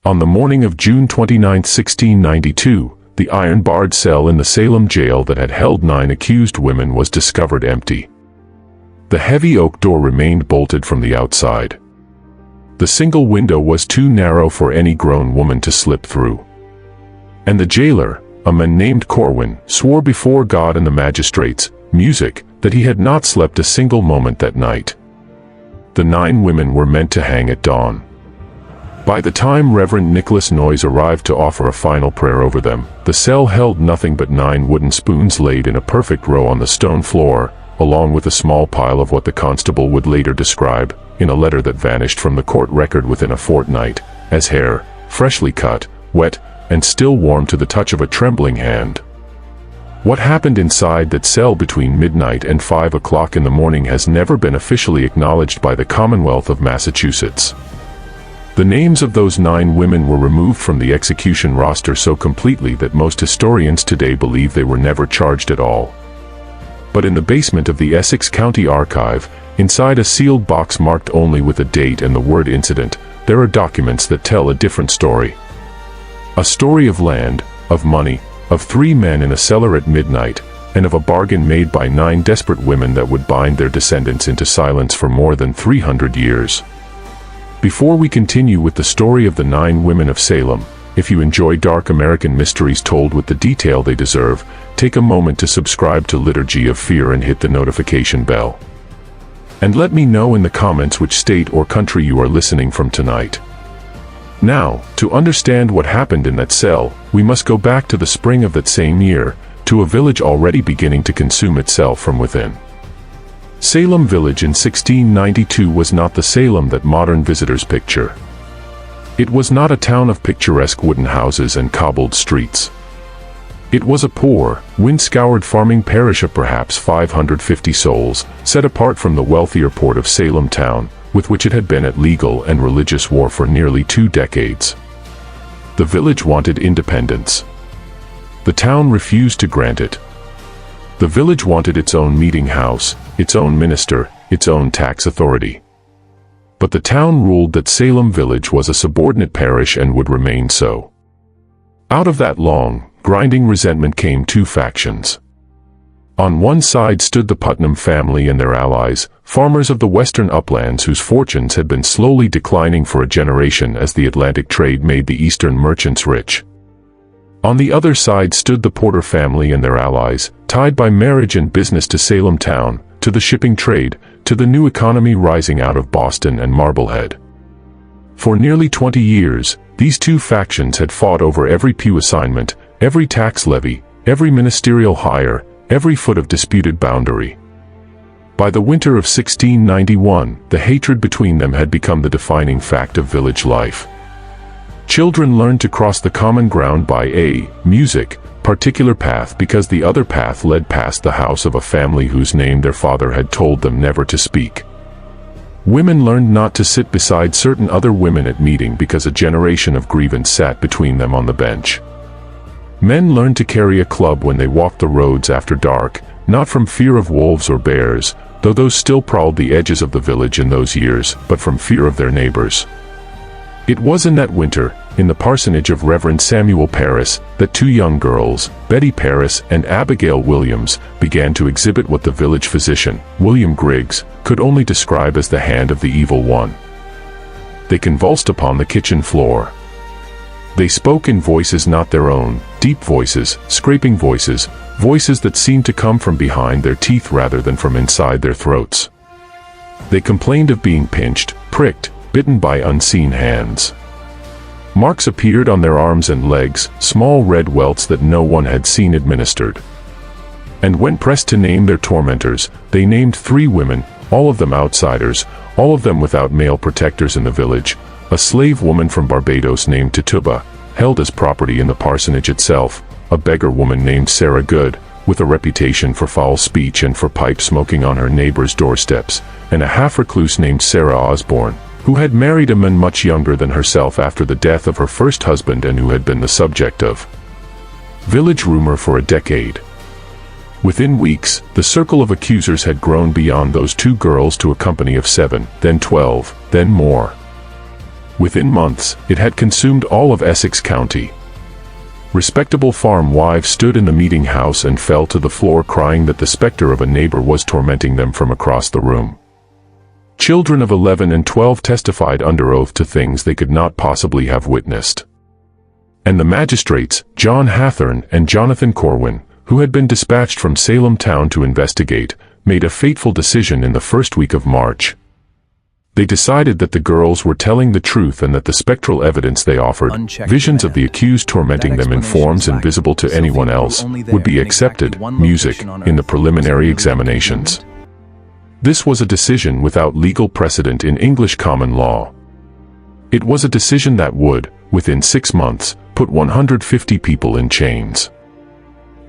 On the morning of June 29, 1692, the iron-barred cell in the Salem jail that had held 9 accused women was discovered empty. The heavy oak door remained bolted from the outside. The single window was too narrow for any grown woman to slip through. And the jailer, a man named Corwin, swore before God and the magistrates, music, that he had not slept a single moment that night. The 9 women were meant to hang at dawn. By the time Reverend Nicholas Noyes arrived to offer a final prayer over them, the cell held nothing but 9 wooden spoons laid in a perfect row on the stone floor, along with a small pile of what the constable would later describe, in a letter that vanished from the court record within a fortnight, as hair, freshly cut, wet, and still warm to the touch of a trembling hand. What happened inside that cell between midnight and 5 o'clock in the morning has never been officially acknowledged by the Commonwealth of Massachusetts. The names of those 9 women were removed from the execution roster so completely that most historians today believe they were never charged at all. But in the basement of the Essex County Archive, inside a sealed box marked only with a date and the word incident, there are documents that tell a different story. A story of land, of money, of 3 men in a cellar at midnight, and of a bargain made by 9 desperate women that would bind their descendants into silence for more than 300 years. Before we continue with the story of the 9 women of Salem, if you enjoy dark American mysteries told with the detail they deserve, take a moment to subscribe to Liturgy of Fear and hit the notification bell. And let me know in the comments which state or country you are listening from tonight. Now, to understand what happened in that cell, we must go back to the spring of that same year, to a village already beginning to consume itself from within. Salem Village in 1692 was not the Salem that modern visitors picture. It was not a town of picturesque wooden houses and cobbled streets. It was a poor, wind-scoured farming parish of perhaps 550 souls, set apart from the wealthier port of Salem town, with which it had been at legal and religious war for nearly 2 decades. The village wanted independence. The town refused to grant it. The village wanted its own meeting house, its own minister, its own tax authority. But the town ruled that Salem Village was a subordinate parish and would remain so. Out of that long, grinding resentment came 2 factions. On one side stood the Putnam family and their allies, farmers of the western uplands whose fortunes had been slowly declining for a generation as the Atlantic trade made the eastern merchants rich. On the other side stood the Porter family and their allies, tied by marriage and business to Salem town, to the shipping trade, to the new economy rising out of Boston and Marblehead. For nearly 20 years, these 2 factions had fought over every pew assignment, every tax levy, every ministerial hire, every foot of disputed boundary. By the winter of 1691, the hatred between them had become the defining fact of village life. Children learned to cross the common ground by a particular path because the other path led past the house of a family whose name their father had told them never to speak. Women learned not to sit beside certain other women at meeting because a generation of grievance sat between them on the bench. Men learned to carry a club when they walked the roads after dark, not from fear of wolves or bears, though those still prowled the edges of the village in those years, but from fear of their neighbors. It was in that winter, in the parsonage of Reverend Samuel Parris, that 2 young girls, Betty Parris and Abigail Williams, began to exhibit what the village physician, William Griggs, could only describe as the hand of the evil one. They convulsed upon the kitchen floor. They spoke in voices not their own, deep voices, scraping voices, voices that seemed to come from behind their teeth rather than from inside their throats. They complained of being pinched, pricked, bitten by unseen hands. Marks appeared on their arms and legs, small red welts that no one had seen administered. And when pressed to name their tormentors, they named 3 women, all of them outsiders, all of them without male protectors in the village, a slave woman from Barbados named Tituba, held as property in the parsonage itself, a beggar woman named Sarah Good, with a reputation for foul speech and for pipe smoking on her neighbors' doorsteps, and a half-recluse named Sarah Osborne, who had married a man much younger than herself after the death of her first husband and who had been the subject of village rumor for a decade. Within weeks, the circle of accusers had grown beyond those 2 girls to a company of 7, then 12, then more. Within months, it had consumed all of Essex County. Respectable farm wives stood in the meeting house and fell to the floor crying that the specter of a neighbor was tormenting them from across the room. Children of 11 and 12 testified under oath to things they could not possibly have witnessed. And the magistrates, John Hathorne and Jonathan Corwin, who had been dispatched from Salem town to investigate, made a fateful decision in the first week of March. They decided that the girls were telling the truth and that the spectral evidence they offered, visions of the accused tormenting them in forms invisible to anyone else, would be accepted, music, in the preliminary examinations. This was a decision without legal precedent in English common law. It was a decision that would, within 6 months, put 150 people in chains.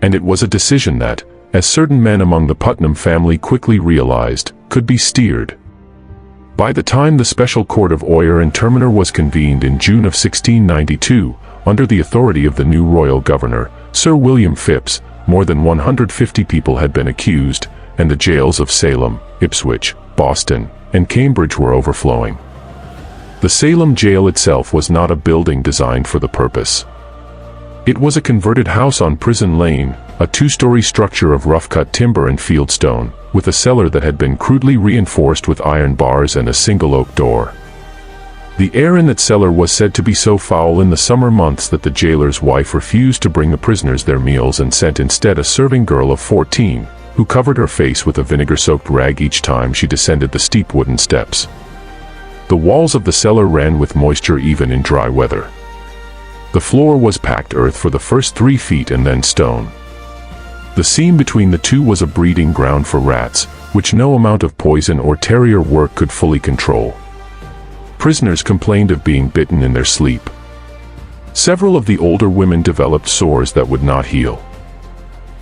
And it was a decision that, as certain men among the Putnam family quickly realized, could be steered. By the time the Special Court of Oyer and Terminer was convened in June of 1692, under the authority of the new royal governor, Sir William Phipps, more than 150 people had been accused, and the jails of Salem, Ipswich, Boston, and Cambridge were overflowing. The Salem jail itself was not a building designed for the purpose. It was a converted house on Prison Lane, a 2-story structure of rough-cut timber and fieldstone, with a cellar that had been crudely reinforced with iron bars and a single oak door. The air in that cellar was said to be so foul in the summer months that the jailer's wife refused to bring the prisoners their meals and sent instead a serving girl of 14, who covered her face with a vinegar-soaked rag each time she descended the steep wooden steps. The walls of the cellar ran with moisture even in dry weather. The floor was packed earth for the first 3 feet and then stone. The seam between the two was a breeding ground for rats, which no amount of poison or terrier work could fully control. Prisoners complained of being bitten in their sleep. Several of the older women developed sores that would not heal.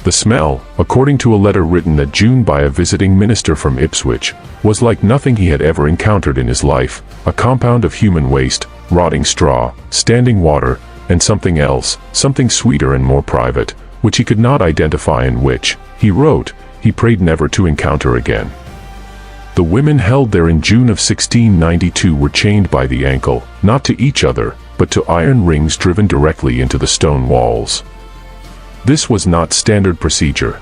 The smell, according to a letter written that June by a visiting minister from Ipswich, was like nothing he had ever encountered in his life, a compound of human waste, rotting straw, standing water, and something else, something sweeter and more private, which he could not identify and which, he wrote, he prayed never to encounter again. The women held there in June of 1692 were chained by the ankle, not to each other, but to iron rings driven directly into the stone walls. This was not standard procedure.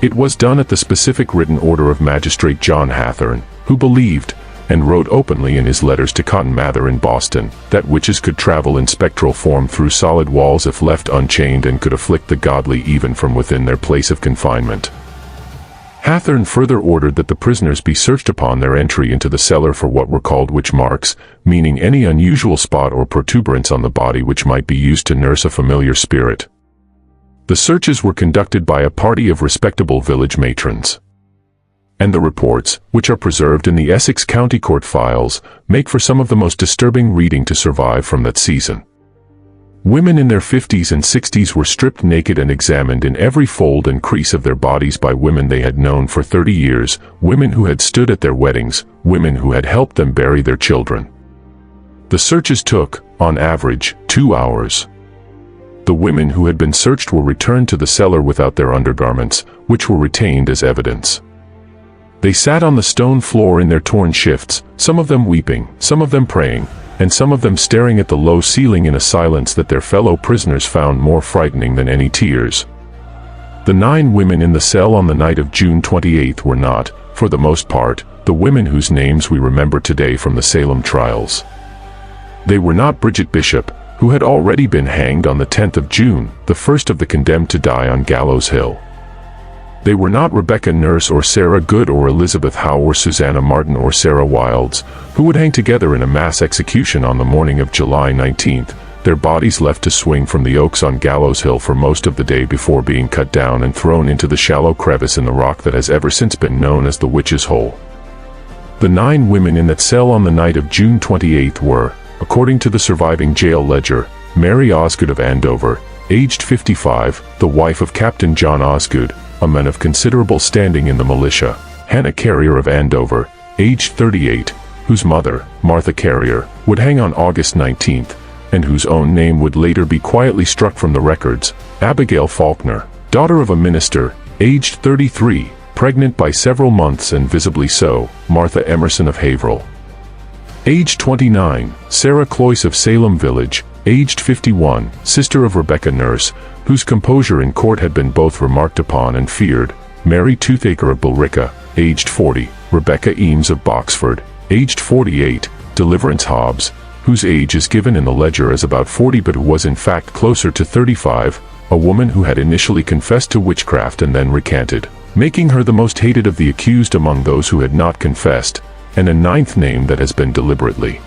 It was done at the specific written order of Magistrate John Hathorne, who believed, and wrote openly in his letters to Cotton Mather in Boston, that witches could travel in spectral form through solid walls if left unchained and could afflict the godly even from within their place of confinement. Hathorne further ordered that the prisoners be searched upon their entry into the cellar for what were called witch marks, meaning any unusual spot or protuberance on the body which might be used to nurse a familiar spirit. The searches were conducted by a party of respectable village matrons. And the reports, which are preserved in the Essex County Court files, make for some of the most disturbing reading to survive from that season. Women in their 50s and 60s were stripped naked and examined in every fold and crease of their bodies by women they had known for 30 years, women who had stood at their weddings, women who had helped them bury their children. The searches took, on average, 2 hours. The women who had been searched were returned to the cellar without their undergarments, which were retained as evidence. They sat on the stone floor in their torn shifts, some of them weeping, some of them praying, and some of them staring at the low ceiling in a silence that their fellow prisoners found more frightening than any tears. The 9 women in the cell on the night of June 28 were not, for the most part, the women whose names we remember today from the Salem trials. They were not Bridget Bishop, who had already been hanged on the 10th of June, the first of the condemned to die on Gallows Hill. They were not Rebecca Nurse or Sarah Good or Elizabeth Howe or Susanna Martin or Sarah Wilds, who would hang together in a mass execution on the morning of July 19th, their bodies left to swing from the oaks on Gallows Hill for most of the day before being cut down and thrown into the shallow crevice in the rock that has ever since been known as the Witch's Hole. The 9 women in that cell on the night of June 28 were, according to the surviving jail ledger, Mary Osgood of Andover, aged 55, the wife of Captain John Osgood, a man of considerable standing in the militia; Hannah Carrier of Andover, aged 38, whose mother, Martha Carrier, would hang on August 19th, and whose own name would later be quietly struck from the records; Abigail Faulkner, daughter of a minister, aged 33, pregnant by several months and visibly so; Martha Emerson of Haverhill. Aged 29, Sarah Cloyce of Salem Village. Aged 51, sister of Rebecca Nurse, whose composure in court had been both remarked upon and feared. Mary Toothaker of Billerica. Aged 40, Rebecca Eames of Boxford. Aged 48, Deliverance Hobbs, whose age is given in the ledger as about 40 but who was in fact closer to 35, a woman who had initially confessed to witchcraft and then recanted, making her the most hated of the accused among those who had not confessed, and a ninth name that has been deliberately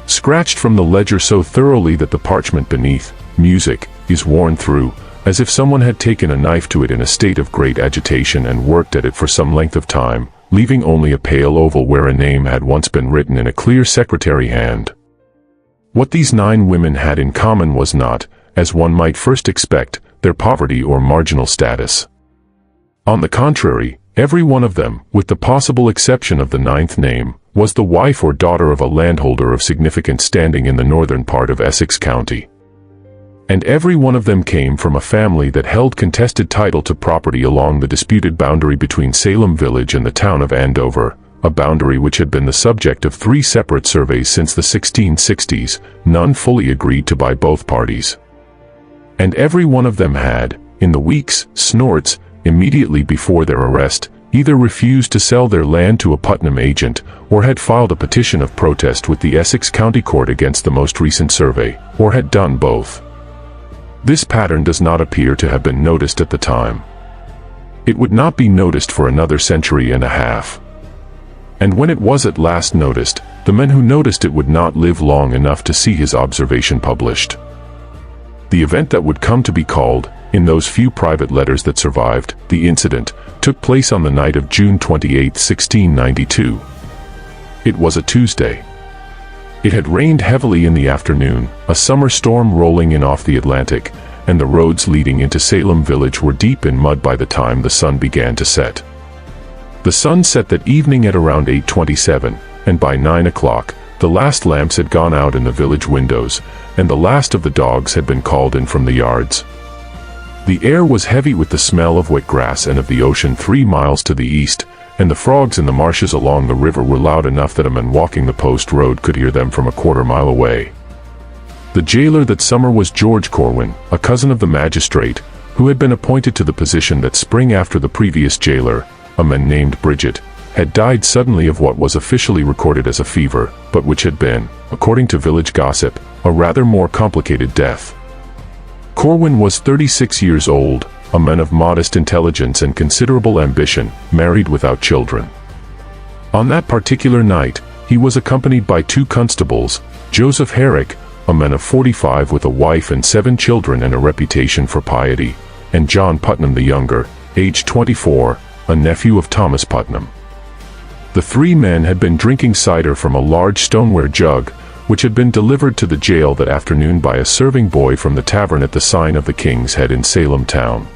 scratched from the ledger so thoroughly that the parchment beneath, music, is worn through, as if someone had taken a knife to it in a state of great agitation and worked at it for some length of time, leaving only a pale oval where a name had once been written in a clear secretary hand. What these 9 women had in common was not, as one might first expect, their poverty or marginal status. On the contrary, every one of them, with the possible exception of the 9th name, was the wife or daughter of a landholder of significant standing in the northern part of Essex County. And every one of them came from a family that held contested title to property along the disputed boundary between Salem Village and the town of Andover, a boundary which had been the subject of 3 separate surveys since the 1660s, none fully agreed to by both parties. And every one of them had, in the weeks, snorts, immediately before their arrest, either refused to sell their land to a Putnam agent, or had filed a petition of protest with the Essex County Court against the most recent survey, or had done both. This pattern does not appear to have been noticed at the time. It would not be noticed for another century and a half. And when it was at last noticed, the men who noticed it would not live long enough to see his observation published. The event that would come to be called, in those few private letters that survived, the incident, took place on the night of June 28, 1692. It was a Tuesday. It had rained heavily in the afternoon, a summer storm rolling in off the Atlantic, and the roads leading into Salem Village were deep in mud by the time the sun began to set. The sun set that evening at around 8:27, and by 9 o'clock, the last lamps had gone out in the village windows, and the last of the dogs had been called in from the yards. The air was heavy with the smell of wet grass and of the ocean 3 miles to the east, and the frogs in the marshes along the river were loud enough that a man walking the post road could hear them from a quarter-mile away. The jailer that summer was George Corwin, a cousin of the magistrate, who had been appointed to the position that spring after the previous jailer, a man named Bridget, had died suddenly of what was officially recorded as a fever, but which had been, according to village gossip, a rather more complicated death. Corwin was 36 years old, a man of modest intelligence and considerable ambition, married without children. On that particular night, he was accompanied by 2 constables, Joseph Herrick, a man of 45 with a wife and 7 children and a reputation for piety, and John Putnam the younger, aged 24, a nephew of Thomas Putnam. The 3 men had been drinking cider from a large stoneware jug, which had been delivered to the jail that afternoon by a serving boy from the tavern at the sign of the King's Head in Salem town.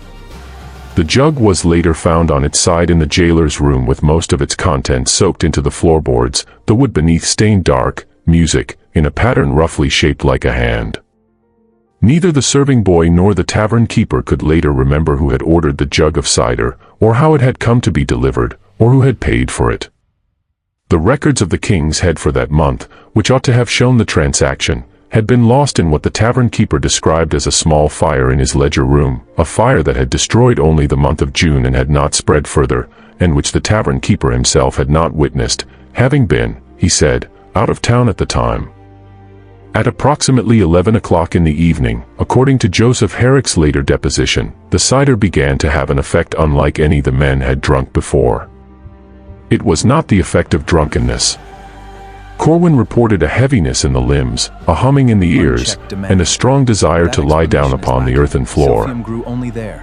The jug was later found on its side in the jailer's room with most of its contents soaked into the floorboards, the wood beneath stained dark, music, in a pattern roughly shaped like a hand. Neither the serving boy nor the tavern keeper could later remember who had ordered the jug of cider, or how it had come to be delivered, or who had paid for it. The records of the King's Head for that month, which ought to have shown the transaction, had been lost in what the tavern keeper described as a small fire in his ledger room, a fire that had destroyed only the month of June and had not spread further, and which the tavern keeper himself had not witnessed, having been, he said, out of town at the time. At approximately 11 o'clock in the evening, according to Joseph Herrick's later deposition, the cider began to have an effect unlike any the men had drunk before. It was not the effect of drunkenness. Corwin reported a heaviness in the limbs, a humming in the ears, and a strong desire to lie down upon the earthen floor.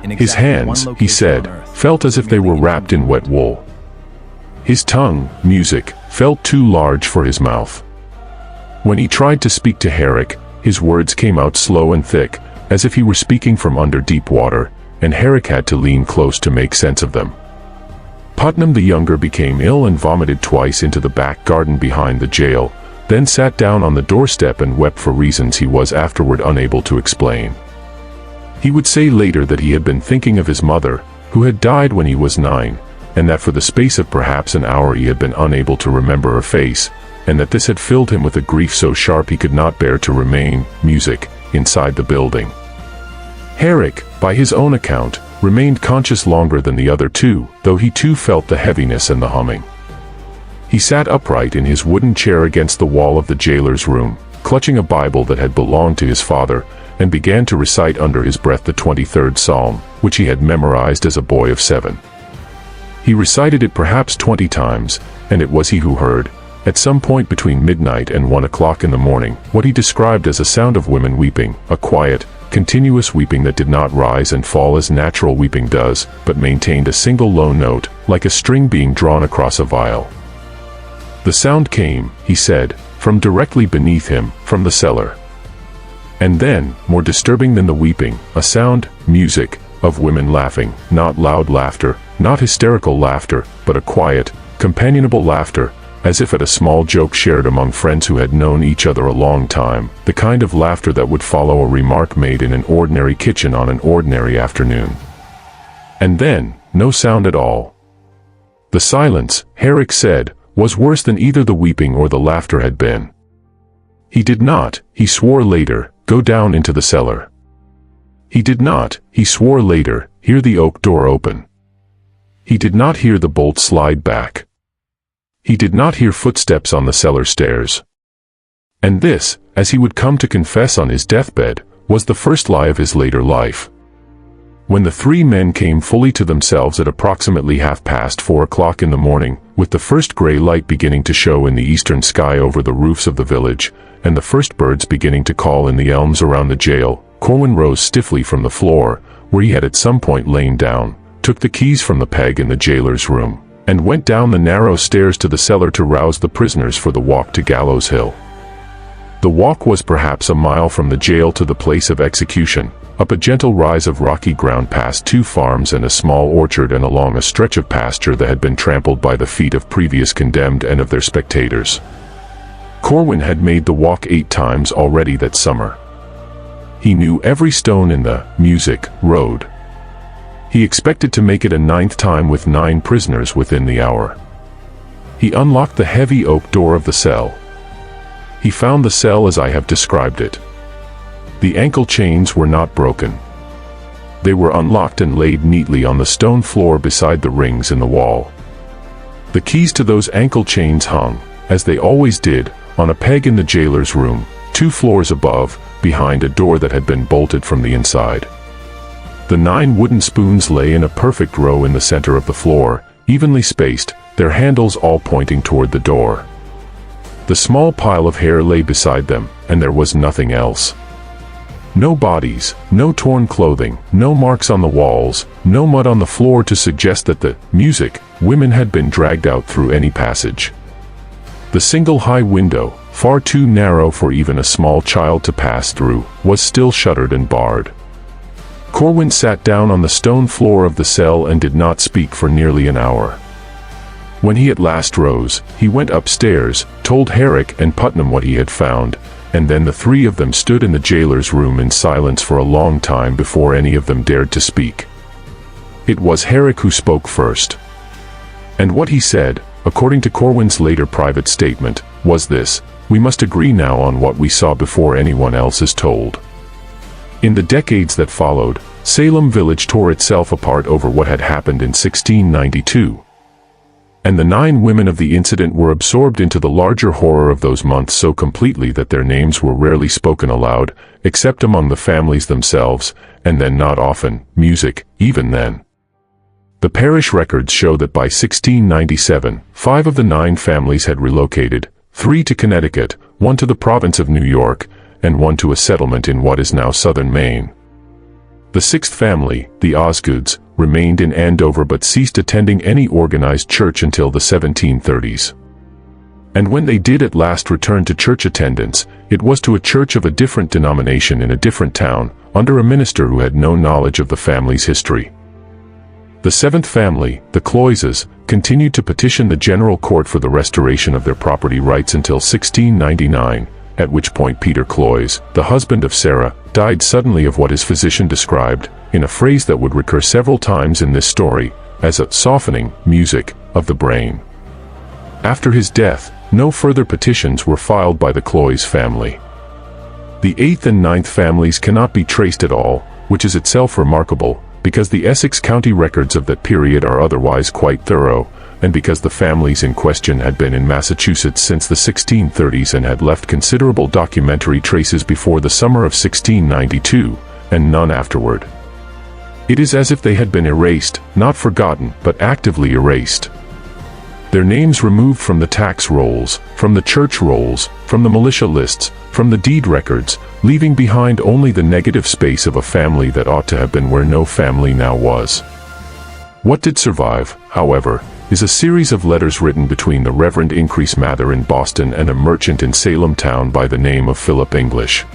His hands, he said, felt as if they were wrapped in wet wool. His tongue, music, felt too large for his mouth. When he tried to speak to Herrick, his words came out slow and thick, as if he were speaking from under deep water, and Herrick had to lean close to make sense of them. Putnam the younger became ill and vomited twice into the back garden behind the jail, then sat down on the doorstep and wept for reasons he was afterward unable to explain. He would say later that he had been thinking of his mother, who had died when he was 9, and that for the space of perhaps an hour he had been unable to remember her face, and that this had filled him with a grief so sharp he could not bear to remain, music, inside the building. Herrick, by his own account, remained conscious longer than the other two, though he too felt the heaviness and the humming. He sat upright in his wooden chair against the wall of the jailer's room, clutching a Bible that had belonged to his father, and began to recite under his breath the 23rd Psalm, which he had memorized as a boy of 7. He recited it perhaps 20 times, and it was he who heard, at some point between midnight and 1 o'clock in the morning, what he described as a sound of women weeping, a quiet, continuous weeping that did not rise and fall as natural weeping does, but maintained a single low note, like a string being drawn across a viol. The sound came, he said, from directly beneath him, from the cellar. And then, more disturbing than the weeping, a sound, music, of women laughing, not loud laughter, not hysterical laughter, but a quiet, companionable laughter, as if at a small joke shared among friends who had known each other a long time, the kind of laughter that would follow a remark made in an ordinary kitchen on an ordinary afternoon. And then, no sound at all. The silence, Herrick said, was worse than either the weeping or the laughter had been. He did not, he swore later, go down into the cellar. He did not, he swore later, hear the oak door open. He did not hear the bolt slide back. He did not hear footsteps on the cellar stairs. And this, as he would come to confess on his deathbed, was the first lie of his later life. When the three men came fully to themselves at approximately 4:30 in the morning, with the first gray light beginning to show in the eastern sky over the roofs of the village, and the first birds beginning to call in the elms around the jail, Corwin rose stiffly from the floor, where he had at some point lain down, took the keys from the peg in the jailer's room, and went down the narrow stairs to the cellar to rouse the prisoners for the walk to Gallows Hill. The walk was perhaps a mile from the jail to the place of execution, up a gentle rise of rocky ground past 2 farms and a small orchard and along a stretch of pasture that had been trampled by the feet of previous condemned and of their spectators. Corwin had made the walk 8 times already that summer. He knew every stone in the music road. He expected to make it a 9th time with 9 prisoners within the hour. He unlocked the heavy oak door of the cell. He found the cell as I have described it. The ankle chains were not broken. They were unlocked and laid neatly on the stone floor beside the rings in the wall. The keys to those ankle chains hung, as they always did, on a peg in the jailer's room, 2 floors above, behind a door that had been bolted from the inside. The 9 wooden spoons lay in a perfect row in the center of the floor, evenly spaced, their handles all pointing toward the door. The small pile of hair lay beside them, and there was nothing else. No bodies, no torn clothing, no marks on the walls, no mud on the floor to suggest that the music women had been dragged out through any passage. The single high window, far too narrow for even a small child to pass through, was still shuttered and barred. Corwin sat down on the stone floor of the cell and did not speak for nearly an hour. When he at last rose, he went upstairs, told Herrick and Putnam what he had found, and then the 3 of them stood in the jailer's room in silence for a long time before any of them dared to speak. It was Herrick who spoke first. And what he said, according to Corwin's later private statement, was this: "We must agree now on what we saw before anyone else is told." In the decades that followed, Salem village tore itself apart over what had happened in 1692. And the 9 women of the incident were absorbed into the larger horror of those months so completely that their names were rarely spoken aloud, except among the families themselves, and then not often, music, even then. The parish records show that by 1697, 5 of the 9 families had relocated, 3 to Connecticut, 1 to the province of New York, and 1 to a settlement in what is now southern Maine. The 6th family, the Osgoods, remained in Andover but ceased attending any organized church until the 1730s. And when they did at last return to church attendance, it was to a church of a different denomination in a different town, under a minister who had no knowledge of the family's history. The 7th family, the Cloyses, continued to petition the General Court for the restoration of their property rights until 1699, at which point Peter Cloyes, the husband of Sarah, died suddenly of what his physician described, in a phrase that would recur several times in this story, as a softening, music, of the brain. After his death, no further petitions were filed by the Cloyes family. The 8th and 9th families cannot be traced at all, which is itself remarkable, because the Essex County records of that period are otherwise quite thorough, and because the families in question had been in Massachusetts since the 1630s and had left considerable documentary traces before the summer of 1692, and none afterward. It is as if they had been erased, not forgotten, but actively erased. Their names removed from the tax rolls, from the church rolls, from the militia lists, from the deed records, leaving behind only the negative space of a family that ought to have been where no family now was. What did survive, however, is a series of letters written between the Reverend Increase Mather in Boston and a merchant in Salem town by the name of Philip English.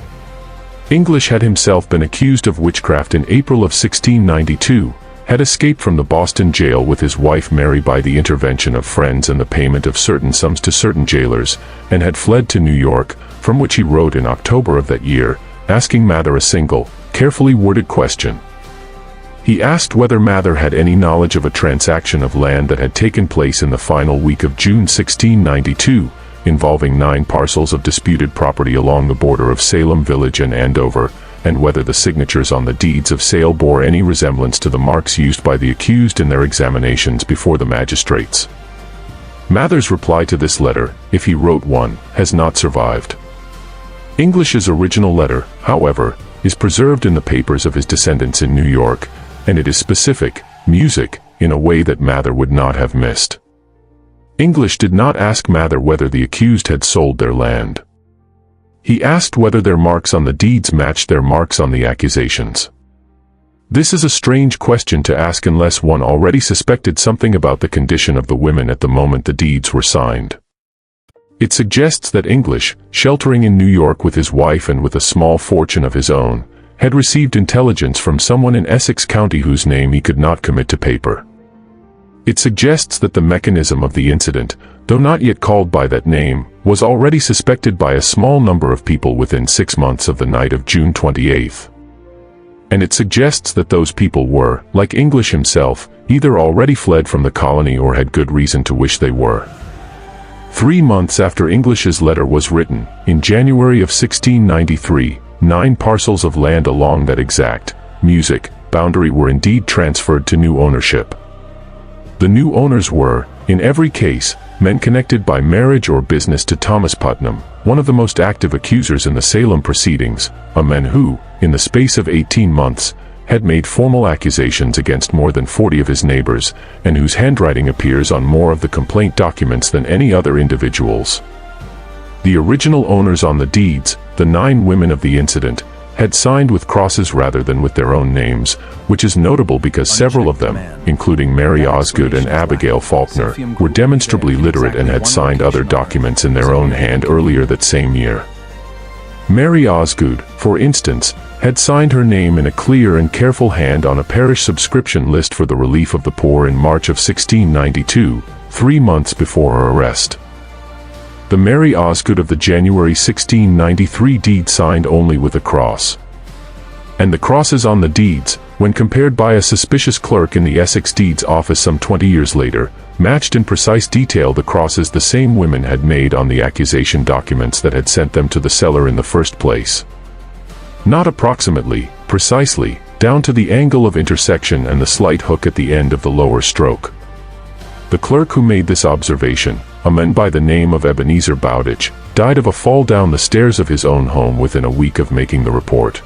English had himself been accused of witchcraft in April of 1692, had escaped from the Boston jail with his wife Mary by the intervention of friends and the payment of certain sums to certain jailers, and had fled to New York, from which he wrote in October of that year, asking Mather a single, carefully worded question. He asked whether Mather had any knowledge of a transaction of land that had taken place in the final week of June 1692, involving 9 parcels of disputed property along the border of Salem village and Andover, and whether the signatures on the deeds of sale bore any resemblance to the marks used by the accused in their examinations before the magistrates. Mather's reply to this letter, if he wrote one, has not survived. English's original letter, however, is preserved in the papers of his descendants in New York, and it is specific, music, in a way that Mather would not have missed. English did not ask Mather whether the accused had sold their land. He asked whether their marks on the deeds matched their marks on the accusations. This is a strange question to ask unless one already suspected something about the condition of the women at the moment the deeds were signed. It suggests that English, sheltering in New York with his wife and with a small fortune of his own, had received intelligence from someone in Essex County whose name he could not commit to paper. It suggests that the mechanism of the incident, though not yet called by that name, was already suspected by a small number of people within 6 months of the night of June 28. And it suggests that those people were, like English himself, either already fled from the colony or had good reason to wish they were. 3 months after English's letter was written, in January of 1693, 9 parcels of land along that exact music boundary were indeed transferred to new ownership. The new owners were, in every case, men connected by marriage or business to Thomas Putnam, one of the most active accusers in the Salem proceedings, a man who, in the space of 18 months, had made formal accusations against more than 40 of his neighbors, and whose handwriting appears on more of the complaint documents than any other individual's. The original owners on the deeds, the 9 women of the incident, had signed with crosses rather than with their own names, which is notable because several of them, including Mary Osgood and Abigail Faulkner, were demonstrably literate and had signed other documents in their own hand earlier that same year. Mary Osgood, for instance, had signed her name in a clear and careful hand on a parish subscription list for the relief of the poor in March of 1692, 3 months before her arrest. The Mary Osgood of the January 1693 deed signed only with a cross. And the crosses on the deeds, when compared by a suspicious clerk in the Essex Deeds Office some 20 years later, matched in precise detail the crosses the same women had made on the accusation documents that had sent them to the cellar in the first place. Not approximately, precisely, down to the angle of intersection and the slight hook at the end of the lower stroke. The clerk who made this observation, a man by the name of Ebenezer Bowditch, died of a fall down the stairs of his own home within a week of making the report.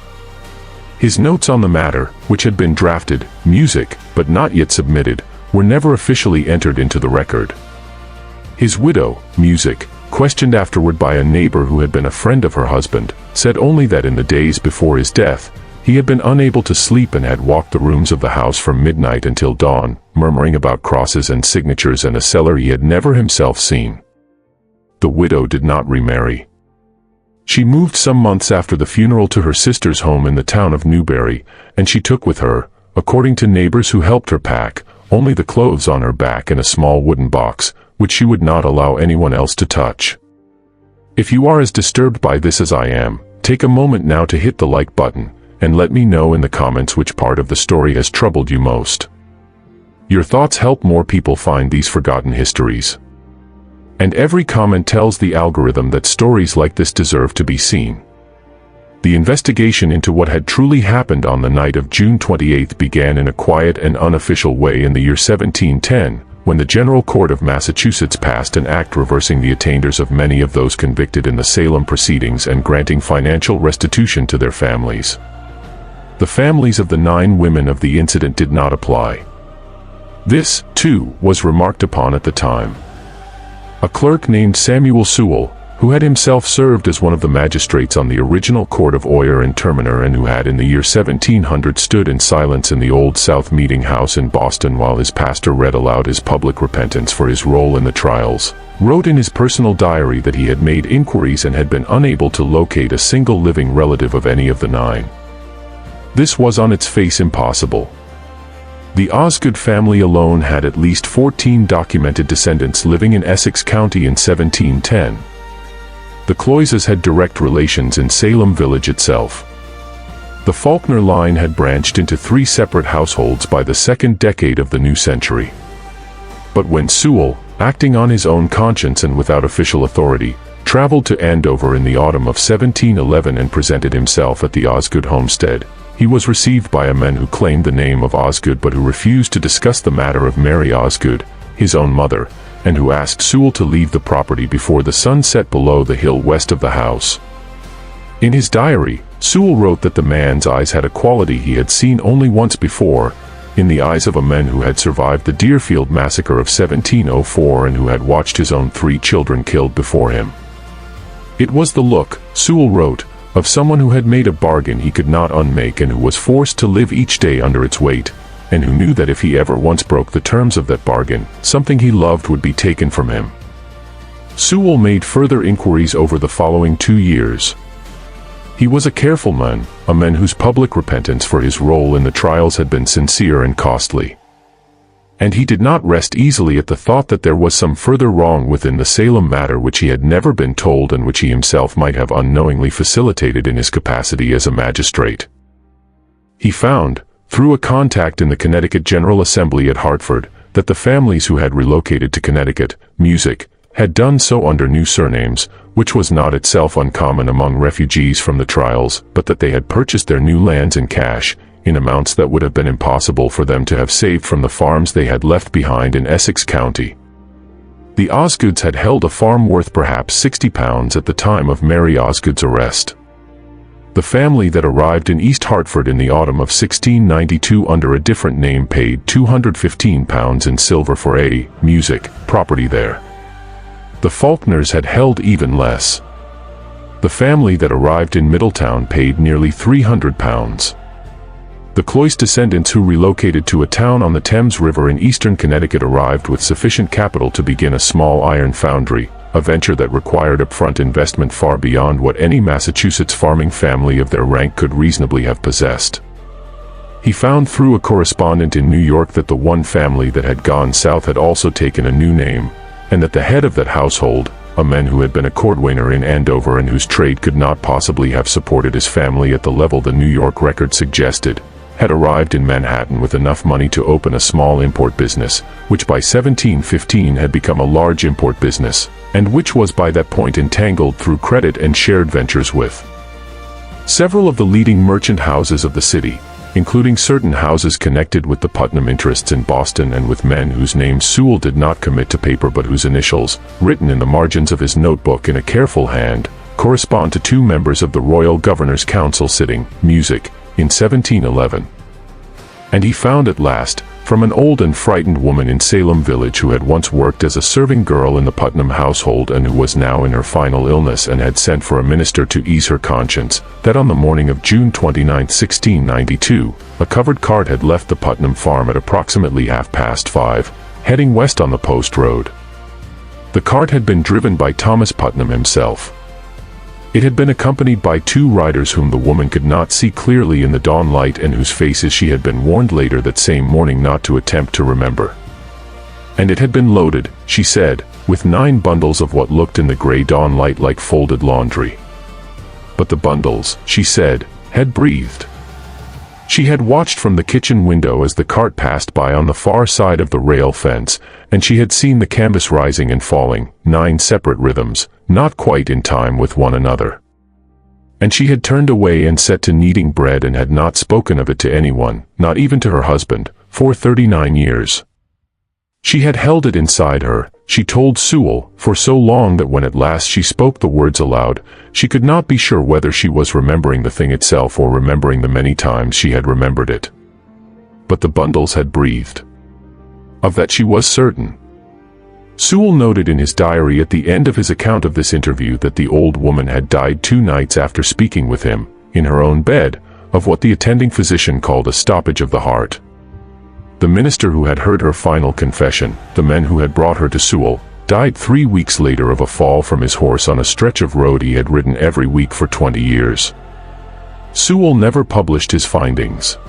His notes on the matter, which had been drafted, music, but not yet submitted, were never officially entered into the record. His widow, music, questioned afterward by a neighbor who had been a friend of her husband, said only that in the days before his death, he had been unable to sleep and had walked the rooms of the house from midnight until dawn, murmuring about crosses and signatures and a cellar he had never himself seen. The widow did not remarry. She moved some months after the funeral to her sister's home in the town of Newbury, and she took with her, according to neighbors who helped her pack, only the clothes on her back in a small wooden box, which she would not allow anyone else to touch. If you are as disturbed by this as I am, take a moment now to hit the like button, and let me know in the comments which part of the story has troubled you most. Your thoughts help more people find these forgotten histories. And every comment tells the algorithm that stories like this deserve to be seen. The investigation into what had truly happened on the night of June 28 began in a quiet and unofficial way in the year 1710, when the General Court of Massachusetts passed an act reversing the attainders of many of those convicted in the Salem proceedings and granting financial restitution to their families. The families of the 9 women of the incident did not apply. This, too, was remarked upon at the time. A clerk named Samuel Sewell, who had himself served as one of the magistrates on the original court of Oyer and Terminer and who had in the year 1700 stood in silence in the Old South Meeting House in Boston while his pastor read aloud his public repentance for his role in the trials, wrote in his personal diary that he had made inquiries and had been unable to locate a single living relative of any of the 9. This was on its face impossible. The Osgood family alone had at least 14 documented descendants living in Essex County in 1710. The Cloyses had direct relations in Salem village itself. The Faulkner line had branched into 3 separate households by the 2nd decade of the new century. But when Sewell, acting on his own conscience and without official authority, traveled to Andover in the autumn of 1711 and presented himself at the Osgood homestead, he was received by a man who claimed the name of Osgood but who refused to discuss the matter of Mary Osgood, his own mother, and who asked Sewell to leave the property before the sun set below the hill west of the house. In his diary, Sewell wrote that the man's eyes had a quality he had seen only once before, in the eyes of a man who had survived the Deerfield massacre of 1704 and who had watched his own 3 children killed before him. It was the look, Sewell wrote, of someone who had made a bargain he could not unmake and who was forced to live each day under its weight, and who knew that if he ever once broke the terms of that bargain, something he loved would be taken from him. Sewell made further inquiries over the following 2 years. He was a careful man, a man whose public repentance for his role in the trials had been sincere and costly. And he did not rest easily at the thought that there was some further wrong within the Salem matter which he had never been told and which he himself might have unknowingly facilitated in his capacity as a magistrate. He found, through a contact in the Connecticut General Assembly at Hartford, that the families who had relocated to Connecticut, Music, had done so under new surnames, which was not itself uncommon among refugees from the trials, but that they had purchased their new lands in cash, in amounts that would have been impossible for them to have saved from the farms they had left behind in Essex County. The Osgoods had held a farm worth perhaps £60 at the time of Mary Osgood's arrest. The family that arrived in East Hartford in the autumn of 1692 under a different name paid £215 in silver for a Music property there. The Faulkners had held even less. The family that arrived in Middletown paid nearly £300. The Cloyse descendants who relocated to a town on the Thames River in eastern Connecticut arrived with sufficient capital to begin a small iron foundry, a venture that required upfront investment far beyond what any Massachusetts farming family of their rank could reasonably have possessed. He found through a correspondent in New York that the one family that had gone south had also taken a new name, and that the head of that household, a man who had been a cordwainer in Andover and whose trade could not possibly have supported his family at the level the New York record suggested, had arrived in Manhattan with enough money to open a small import business, which by 1715 had become a large import business, and which was by that point entangled through credit and shared ventures with several of the leading merchant houses of the city, including certain houses connected with the Putnam interests in Boston and with men whose names Sewell did not commit to paper but whose initials, written in the margins of his notebook in a careful hand, correspond to 2 members of the Royal Governor's Council sitting, Music, in 1711. And he found at last, from an old and frightened woman in Salem village who had once worked as a serving girl in the Putnam household and who was now in her final illness and had sent for a minister to ease her conscience, that on the morning of June 29, 1692, a covered cart had left the Putnam farm at approximately 5:30, heading west on the post road. The cart had been driven by Thomas Putnam himself. It had been accompanied by 2 riders whom the woman could not see clearly in the dawn light and whose faces she had been warned later that same morning not to attempt to remember. And it had been loaded, she said, with 9 bundles of what looked in the gray dawn light like folded laundry. But the bundles, she said, had breathed. She had watched from the kitchen window as the cart passed by on the far side of the rail fence, and she had seen the canvas rising and falling, 9 separate rhythms, not quite in time with one another. And she had turned away and set to kneading bread and had not spoken of it to anyone, not even to her husband, for 39 years. She had held it inside her, she told Sewell, for so long that when at last she spoke the words aloud, she could not be sure whether she was remembering the thing itself or remembering the many times she had remembered it. But the bundles had breathed. Of that she was certain. Sewell noted in his diary at the end of his account of this interview that the old woman had died 2 nights after speaking with him, in her own bed, of what the attending physician called a stoppage of the heart. The minister who had heard her final confession, the men who had brought her to Sewell, died 3 weeks later of a fall from his horse on a stretch of road he had ridden every week for 20 years. Sewell never published his findings.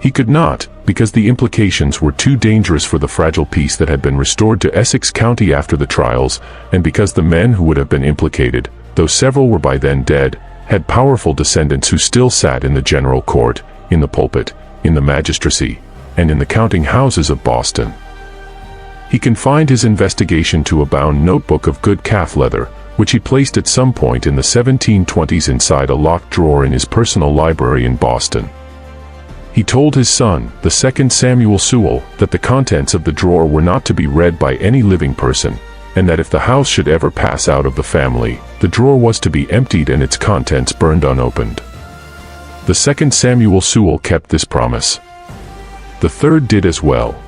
He could not, because the implications were too dangerous for the fragile peace that had been restored to Essex County after the trials, and because the men who would have been implicated, though several were by then dead, had powerful descendants who still sat in the general court, in the pulpit, in the magistracy, and in the counting houses of Boston. He confined his investigation to a bound notebook of good calf leather, which he placed at some point in the 1720s inside a locked drawer in his personal library in Boston. He told his son, the 2nd Samuel Sewell, that the contents of the drawer were not to be read by any living person, and that if the house should ever pass out of the family, the drawer was to be emptied and its contents burned unopened. The 2nd Samuel Sewell kept this promise. The 3rd did as well.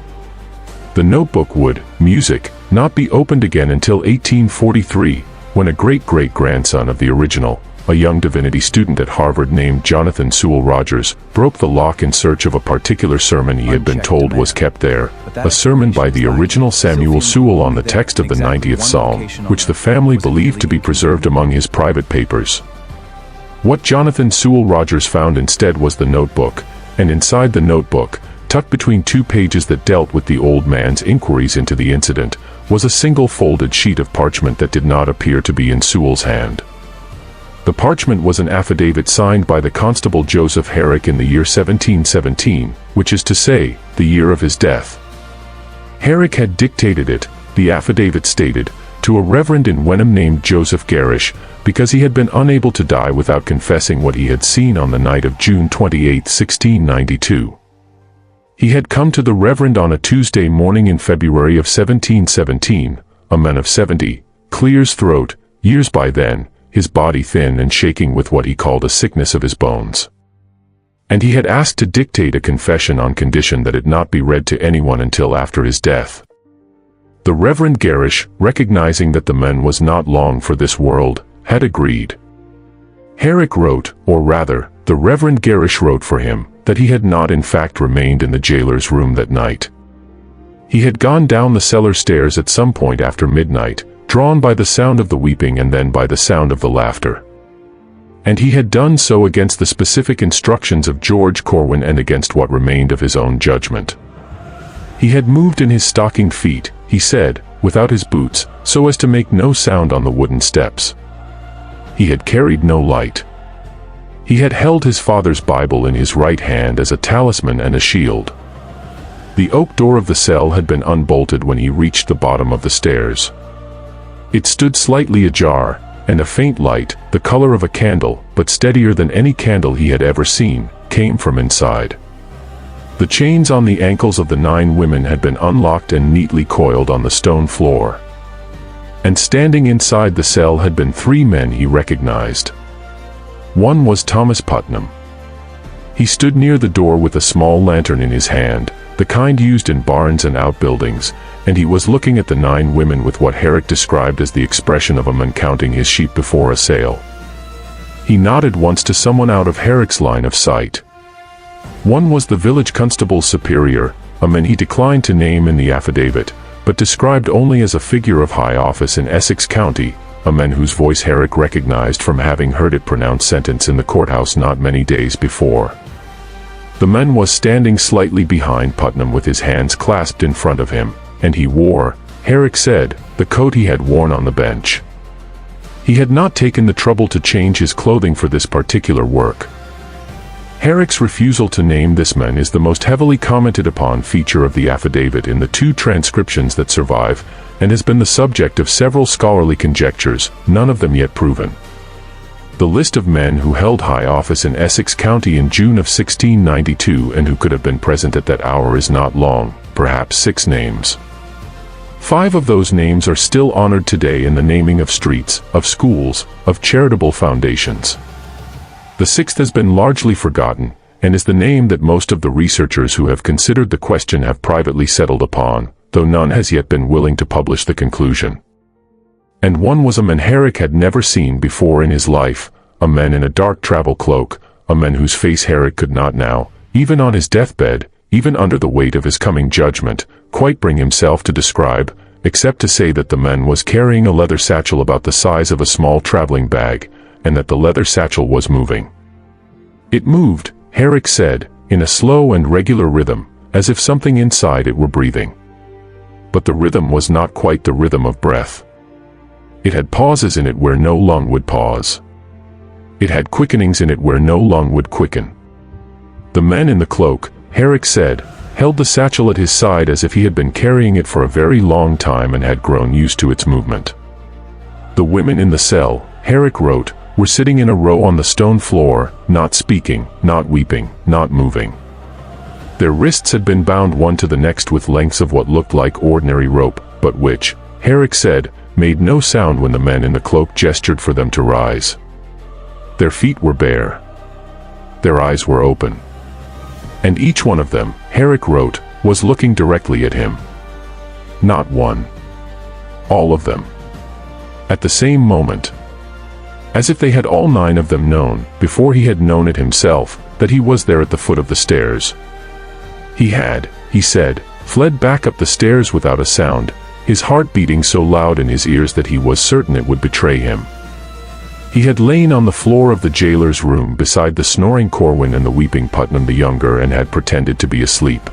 The notebook would, music, not be opened again until 1843, when a great-great-grandson of the original, a young divinity student at Harvard named Jonathan Sewell Rogers, broke the lock in search of a particular sermon he had been told was kept there, a sermon by the original Samuel Sewell on the text of the 90th Psalm, which the family believed to be preserved among his private papers. What Jonathan Sewell Rogers found instead was the notebook, and inside the notebook, tucked between 2 pages that dealt with the old man's inquiries into the incident, was a single folded sheet of parchment that did not appear to be in Sewell's hand. The parchment was an affidavit signed by the Constable Joseph Herrick in the year 1717, which is to say, the year of his death. Herrick had dictated it, the affidavit stated, to a reverend in Wenham named Joseph Garish, because he had been unable to die without confessing what he had seen on the night of June 28, 1692. He had come to the Reverend on a Tuesday morning in February of 1717, a man of 70, clear's throat, years by then, his body thin and shaking with what he called a sickness of his bones. And he had asked to dictate a confession on condition that it not be read to anyone until after his death. The Reverend Garish, recognizing that the man was not long for this world, had agreed. Herrick wrote, or rather, the Reverend Garish wrote for him, that he had not in fact remained in the jailer's room that night. He had gone down the cellar stairs at some point after midnight, drawn by the sound of the weeping and then by the sound of the laughter. And he had done so against the specific instructions of George Corwin and against what remained of his own judgment. He had moved in his stockinged feet, he said, without his boots, so as to make no sound on the wooden steps. He had carried no light. He had held his father's Bible in his right hand as a talisman and a shield. The oak door of the cell had been unbolted when he reached the bottom of the stairs. It stood slightly ajar, and a faint light, the color of a candle, but steadier than any candle he had ever seen, came from inside. The chains on the ankles of the 9 women had been unlocked and neatly coiled on the stone floor. And standing inside the cell had been 3 men he recognized. One was Thomas Putnam. He stood near the door with a small lantern in his hand, the kind used in barns and outbuildings, and he was looking at the 9 women with what Herrick described as the expression of a man counting his sheep before a sale. He nodded once to someone out of Herrick's line of sight. One was the village constable's superior, a man he declined to name in the affidavit, but described only as a figure of high office in Essex County, a man whose voice Herrick recognized from having heard it pronounce sentence in the courthouse not many days before. The man was standing slightly behind Putnam with his hands clasped in front of him, and he wore, Herrick said, the coat he had worn on the bench. He had not taken the trouble to change his clothing for this particular work. Herrick's refusal to name this man is the most heavily commented upon feature of the affidavit in the 2 transcriptions that survive, and has been the subject of several scholarly conjectures, none of them yet proven. The list of men who held high office in Essex County in June of 1692 and who could have been present at that hour is not long, perhaps 6 names. 5 of those names are still honored today in the naming of streets, of schools, of charitable foundations. The 6th has been largely forgotten, and is the name that most of the researchers who have considered the question have privately settled upon, though none has yet been willing to publish the conclusion. And one was a man Herrick had never seen before in his life, a man in a dark travel cloak, a man whose face Herrick could not now, even on his deathbed, even under the weight of his coming judgment, quite bring himself to describe, except to say that the man was carrying a leather satchel about the size of a small traveling bag, and that the leather satchel was moving. It moved, Herrick said, in a slow and regular rhythm, as if something inside it were breathing. But the rhythm was not quite the rhythm of breath. It had pauses in it where no lung would pause. It had quickenings in it where no lung would quicken. The man in the cloak, Herrick said, held the satchel at his side as if he had been carrying it for a very long time and had grown used to its movement. The women in the cell, Herrick wrote, were sitting in a row on the stone floor, not speaking, not weeping, not moving. Their wrists had been bound one to the next with lengths of what looked like ordinary rope, but which, Herrick said, made no sound when the men in the cloak gestured for them to rise. Their feet were bare. Their eyes were open. And each one of them, Herrick wrote, was looking directly at him. Not one. All of them. At the same moment. As if they had all 9 of them known, before he had known it himself, that he was there at the foot of the stairs. He had, he said, fled back up the stairs without a sound, his heart beating so loud in his ears that he was certain it would betray him. He had lain on the floor of the jailer's room beside the snoring Corwin and the weeping Putnam the younger and had pretended to be asleep.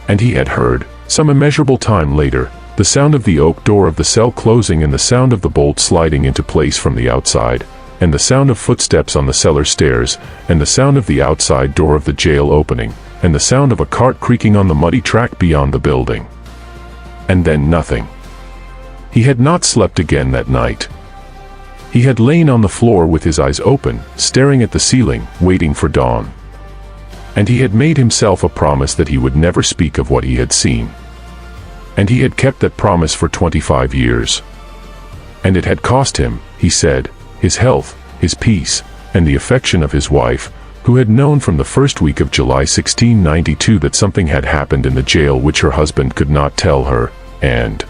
And he had heard, some immeasurable time later, the sound of the oak door of the cell closing and the sound of the bolt sliding into place from the outside, and the sound of footsteps on the cellar stairs, and the sound of the outside door of the jail opening, and the sound of a cart creaking on the muddy track beyond the building. And then nothing. He had not slept again that night. He had lain on the floor with his eyes open, staring at the ceiling, waiting for dawn. And he had made himself a promise that he would never speak of what he had seen. And he had kept that promise for 25 years. And it had cost him, he said, his health, his peace, and the affection of his wife, who had known from the first week of July 1692 that something had happened in the jail which her husband could not tell her, and